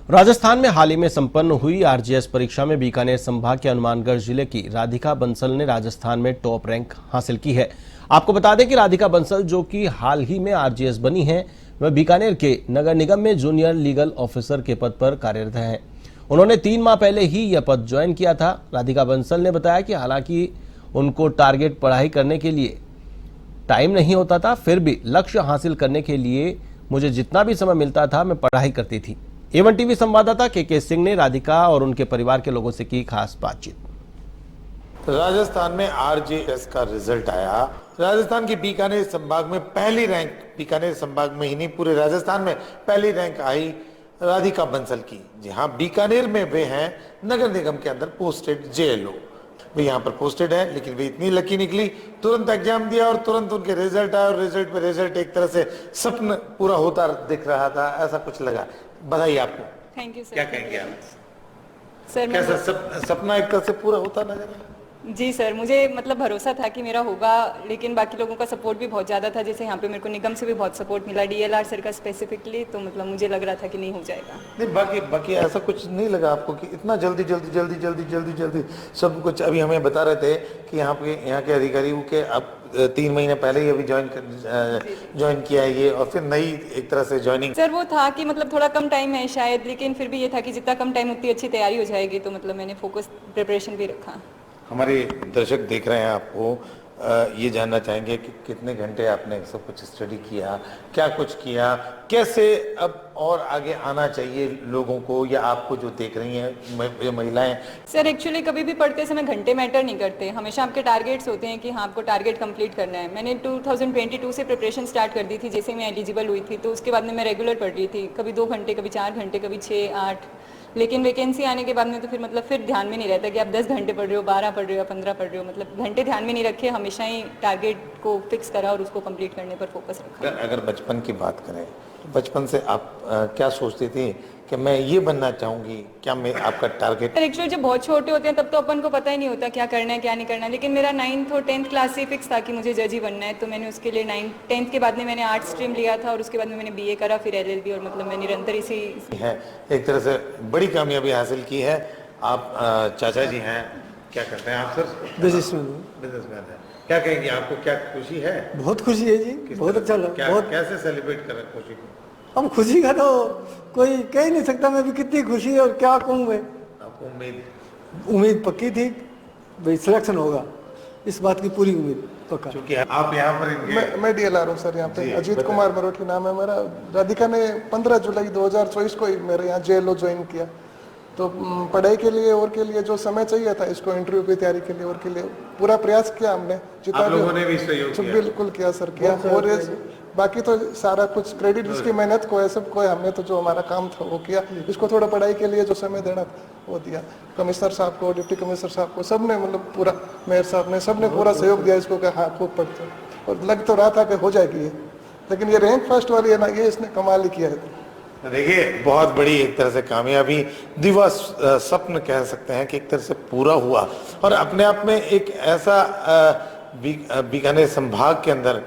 राजस्थान में हाल ही में संपन्न हुई आरजीएस परीक्षा में बीकानेर संभाग के हनुमानगढ़ जिले की राधिका बंसल ने राजस्थान में टॉप रैंक हासिल की है। आपको बता दें कि राधिका बंसल, जो कि हाल ही में आरजीएस बनी है, वह बीकानेर के नगर निगम में जूनियर लीगल ऑफिसर के पद पर कार्यरत हैं। उन्होंने 3 माह पहले ही यह पद ज्वाइन किया था। राधिका बंसल ने बताया कि हालांकि उनको टारगेट पढ़ाई करने के लिए टाइम नहीं होता था, फिर भी लक्ष्य हासिल करने के लिए मुझे जितना भी समय मिलता था मैं पढ़ाई करती थी। A1 टीवी संवाददाता के सिंह ने राधिका और उनके परिवार के लोगों से की खास बातचीत। राजस्थान में आरजीएस का रिजल्ट आया। राजस्थान के बीकानेर संभाग में पहली रैंक, बीकानेर संभाग में ही नहीं पूरे राजस्थान में पहली रैंक आई राधिका बंसल की। जी हाँ, बीकानेर में वे हैं नगर निगम के अंदर पोस्टेड जेएलओ। वे यहाँ पर पोस्टेड है, लेकिन वे इतनी लकी निकली, तुरंत एग्जाम दिया और तुरंत उनके रिजल्ट आया और रिजल्ट पे रिजल्ट, एक तरह से सपना पूरा होता दिख रहा था, ऐसा कुछ लगा। बधाई आपको। Thank you sir. क्या कहेंगे आप सर? कैसा सपना एक तरह से पूरा होता नजर आया? जी सर, मुझे मतलब भरोसा था कि मेरा होगा, लेकिन बाकी लोगों का सपोर्ट भी बहुत ज़्यादा था। जैसे यहाँ पे मेरे को निगम से भी बहुत सपोर्ट मिला, डीएलआर सर का स्पेसिफिकली, तो मतलब मुझे लग रहा था कि नहीं हो जाएगा। नहीं, बाकी ऐसा कुछ नहीं लगा आपको कि इतना जल्दी सब कुछ? अभी हमें बता रहे थे कि यहाँ के अधिकारी के अब 3 महीने पहले ही अभी ज्वाइन किया है ये, और फिर नई एक तरह से ज्वाइनिंग। सर वो था कि मतलब थोड़ा कम टाइम है शायद, लेकिन फिर भी ये था कि जितना कम टाइम उतनी अच्छी तैयारी हो जाएगी, तो मतलब मैंने फोकस प्रिपरेशन भी रखा। हमारे दर्शक देख रहे हैं आपको, ये जानना चाहेंगे कि कितने घंटे आपने सब कुछ स्टडी किया, क्या कुछ किया, कैसे अब और आगे आना चाहिए लोगों को, या आपको जो देख रही हैं महिलाएं? सर एक्चुअली कभी भी पढ़ते समय घंटे मैटर नहीं करते, हमेशा आपके टारगेट्स होते हैं कि हाँ आपको टारगेट कंप्लीट करना है। मैंने 2022 से प्रिपरेशन स्टार्ट कर दी थी, जैसे मैं एलिजिबल हुई थी, तो उसके बाद में मैं रेगुलर पढ़ रही थी, कभी 2 घंटे, कभी 4 घंटे, कभी 6, 8। लेकिन वैकेंसी आने के बाद में तो फिर ध्यान में नहीं रहता कि आप 10 घंटे पढ़ रहे हो, 12 पढ़ रहे हो, 15 पढ़ रहे हो, मतलब घंटे ध्यान में नहीं रखे, हमेशा ही टारगेट को फिक्स करा और उसको कंप्लीट करने पर फोकस रखा। अगर बचपन की बात करें तो बचपन से आप क्या सोचती थी कि मैं ये बनना चाहूंगी? क्या मैं आपका टारगेट? एक्चुअली जब बहुत छोटे होते हैं तब तो अपन को पता ही नहीं होता क्या करना है क्या नहीं करना है, लेकिन मेरा 9th और 10th क्लास से फिक्स था कि मुझे जज ही बनना है। तो मैंने उसके लिए 10th के बाद में मैंने आर्ट्स स्ट्रीम लिया था और उसके बाद में मैंने बीए करा, फिर एलएलबी, और मतलब मैं निरंतर इसी है एक तरह से बड़ी कामयाबी हासिल की है। आप चाचा जी हैं, क्या करते हैं आप सर? बिजनेसमैन है। क्या कहेंगे, आपको क्या खुशी है? बहुत खुशी है जी, बहुत अच्छा लगा। बहुत कैसे सेलिब्रेट कर रहे खुशी को? हम खुशी का तो कोई कह ही नहीं सकता मैं भी कितनी खुशी है और क्या कहूँ मैं। आपको उम्मीद पक्की थी भाई सिलेक्शन होगा, इस बात की पूरी उम्मीद पक्का। क्योंकि आप यहाँ पर मैं डीएलआर हूँ सर, यहाँ पे अजीत कुमार मरोठी नाम है मेरा। राधिका ने 15 जुलाई 2024 को ही मेरे यहाँ जेएलओ ज्वाइन किया। तो पढ़ाई के लिए और के लिए जो समय चाहिए था, इसको इंटरव्यू की तैयारी के लिए और के लिए पूरा प्रयास किया हमने, जितना लोगों ने भी सहयोग किया। बिल्कुल किया सर, किया। और बाकी तो सारा कुछ क्रेडिट इसकी मेहनत को है, सबको है। हमने तो जो हमारा काम था वो किया, इसको थोड़ा पढ़ाई के लिए जो समय देना था वो दिया। कमिश्नर साहब को, डिप्टी कमिश्नर साहब को, सबने मतलब पूरा, मेयर साहब ने, सबने पूरा सहयोग दिया इसको कि हाँ खूब पढ़ते। और लग तो रहा था कि हो जाएगी ये, लेकिन ये रैंक फर्स्ट वाली है ना, ये इसने कमाल ही किया है। देखिए, बहुत बड़ी एक तरह से कामयाबी, दिवस स्वप्न कह सकते हैं कि एक तरह से पूरा हुआ। और अपने आप में एक ऐसा बीकानेर संभाग के अंदर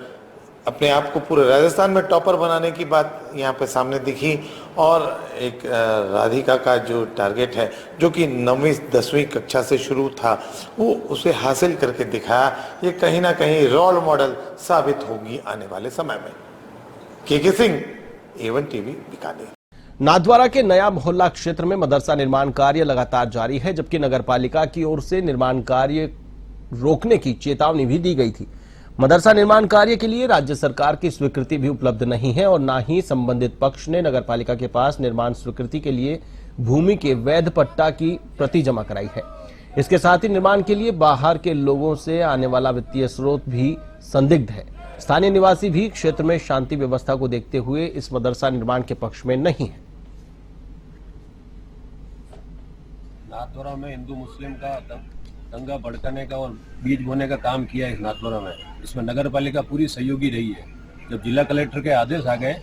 अपने आप को पूरे राजस्थान में टॉपर बनाने की बात यहाँ पे सामने दिखी। और एक राधिका का जो टारगेट है, जो कि 9वीं 10वीं कक्षा से शुरू था, वो उसे हासिल करके दिखाया। ये कहीं ना कहीं रोल मॉडल साबित होगी आने वाले समय में। के सिंह, A1 टीवी, बीकानेर। नाथद्वारा के नया मोहल्ला क्षेत्र में मदरसा निर्माण कार्य लगातार जारी है, जबकि नगरपालिका की ओर से निर्माण कार्य रोकने की चेतावनी भी दी गई थी। मदरसा निर्माण कार्य के लिए राज्य सरकार की स्वीकृति भी उपलब्ध नहीं है और न ही संबंधित पक्ष ने नगरपालिका के पास निर्माण स्वीकृति के लिए भूमि के वैध पट्टा की प्रति जमा कराई है। इसके साथ ही निर्माण के लिए बाहर के लोगों से आने वाला वित्तीय स्रोत भी संदिग्ध है। स्थानीय निवासी भी क्षेत्र में शांति व्यवस्था को देखते हुए इस मदरसा निर्माण के पक्ष में नहीं है। नाथद्वारा में हिंदू मुस्लिम का दंगा भड़काने का और बीज बोने का काम किया है इस नाथद्वारा में। इसमें नगर पालिका पूरी सहयोगी रही है। जब जिला कलेक्टर के आदेश आ गए,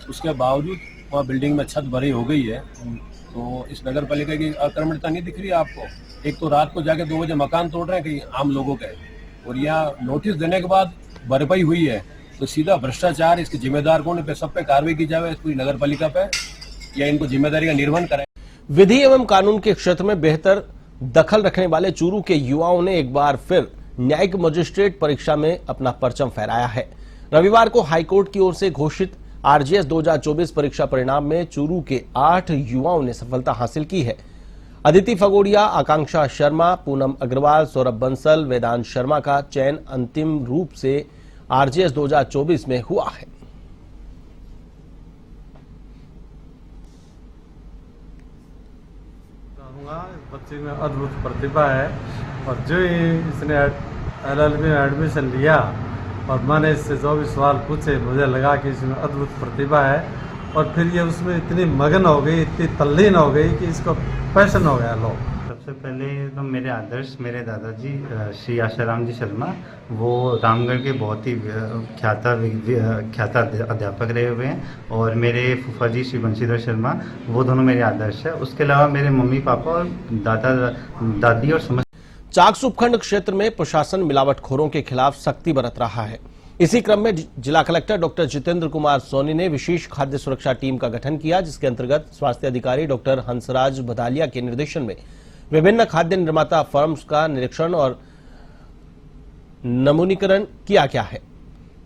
उसके बावजूद वहाँ बिल्डिंग में छत भरी हो गई है, तो इस नगर पालिका की आक्रमणता नहीं दिख रही है आपको। एक तो रात को जाके 2 बजे मकान तोड़ रहे हैं कहीं आम लोगों के, और यहाँ नोटिस देने के बाद भरपाई हुई है, तो सीधा भ्रष्टाचार। इसके जिम्मेदार कौन है? सब पे कार्रवाई की जाए पूरी नगर पालिका पे, या इनको जिम्मेदारी का निर्वहन करें। विधि एवं कानून के क्षेत्र में बेहतर दखल रखने वाले चूरू के युवाओं ने एक बार फिर न्यायिक मजिस्ट्रेट परीक्षा में अपना परचम फहराया है। रविवार को हाईकोर्ट की ओर से घोषित आरजीएस 2024 परीक्षा परिणाम में चूरू के 8 युवाओं ने सफलता हासिल की है। अदिति फगोड़िया, आकांक्षा शर्मा, पूनम अग्रवाल, सौरभ बंसल, वेदांत शर्मा का चयन अंतिम रूप से आरजीएस 2024 में हुआ है। बच्चे में अद्भुत प्रतिभा है और जो ही इसने एलएलबी में एडमिशन लिया और मैंने इससे जो भी सवाल पूछे मुझे लगा कि इसमें अद्भुत प्रतिभा है और फिर ये उसमें इतनी मगन हो गई, इतनी तल्लीन हो गई कि इसको पैशन हो गया लो। सबसे पहले तो मेरे आदर्श मेरे दादाजी श्री आशाराम जी शर्मा, वो रामगढ़ के बहुत ही ख्यात अध्यापक रहे हुए हैं और मेरे फूफा जी श्री बंशीधर शर्मा, वो दोनों मेरे आदर्श है। उसके अलावा मेरे मम्मी पापा और दादा दादी और समझ। चाकसू उपखंड क्षेत्र में प्रशासन मिलावटखोरों के खिलाफ सख्ती बरत रहा है। इसी क्रम में जिला कलेक्टर डॉक्टर जितेंद्र कुमार सोनी ने विशेष खाद्य सुरक्षा टीम का गठन किया, जिसके अंतर्गत स्वास्थ्य अधिकारी डॉक्टर हंसराज भदालिया के निर्देशन में विभिन्न खाद्य निर्माता फर्म्स का निरीक्षण और नमूनीकरण किया गया है,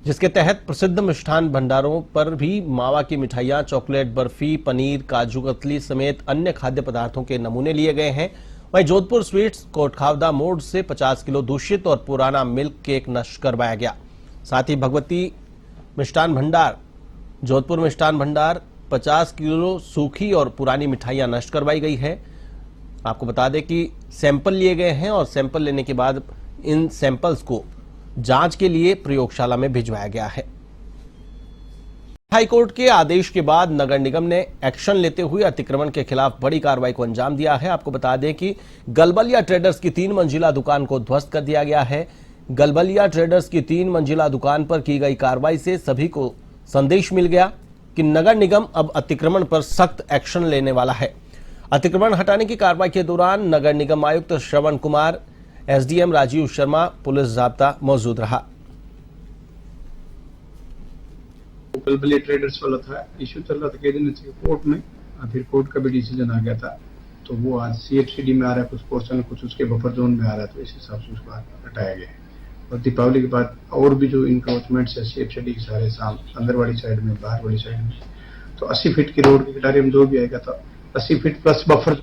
जिसके तहत प्रसिद्ध मिष्ठान भंडारों पर भी मावा की मिठाइयां, चॉकलेट, बर्फी, पनीर, काजू कतली समेत अन्य खाद्य पदार्थों के नमूने लिए गए हैं। वहीं जोधपुर स्वीट्स कोटखावदा मोड़ से 50 किलो दूषित और पुराना मिल्क केक नष्ट करवाया गया। साथ ही भगवती मिष्ठान भंडार, जोधपुर मिष्ठान भंडार 50 किलो सूखी और पुरानी मिठाइयां नष्ट करवाई गई है। आपको बता दें कि सैंपल लिए गए हैं और सैंपल लेने के बाद इन सैंपल्स को जांच के लिए प्रयोगशाला में भिजवाया गया है। हाईकोर्ट के आदेश के बाद नगर निगम ने एक्शन लेते हुए अतिक्रमण के खिलाफ बड़ी कार्रवाई को अंजाम दिया है। आपको बता दें कि गलबलिया ट्रेडर्स की 3 मंजिला दुकान को ध्वस्त कर दिया गया है। गलबलिया ट्रेडर्स की 3 मंजिला दुकान पर की गई कार्रवाई से सभी को संदेश मिल गया कि नगर निगम अब अतिक्रमण पर सख्त एक्शन लेने वाला है। अतिक्रमण हटाने की कार्रवाई के दौरान नगर निगम आयुक्त श्रवण कुमार, एसडीएम राजीव शर्मा, पुलिस जाब्ता मौजूद रहा। गलबलिया ट्रेडर्स वाला था, इश्यू चल रहा था कई दिन से कोर्ट में, फिर कोर्ट का भी डिसीजन आ गया था, तो वो आज सीएफसीडी में आ रहा है, कुछ पोर्शन कुछ उसके बफर जोन में आ रहा है, तो इस हिसाब से उसको हटाया गया है। और दीपावली के बाद और भी जो इंक्रोचमेंट्स है सीएफसीडी के सारे साम अंदर वाली साइड में, बाहर वाली साइड में, तो 80 फीट की रोड की किनारे में जो भी आएगा था 80 फीट प्लस बफर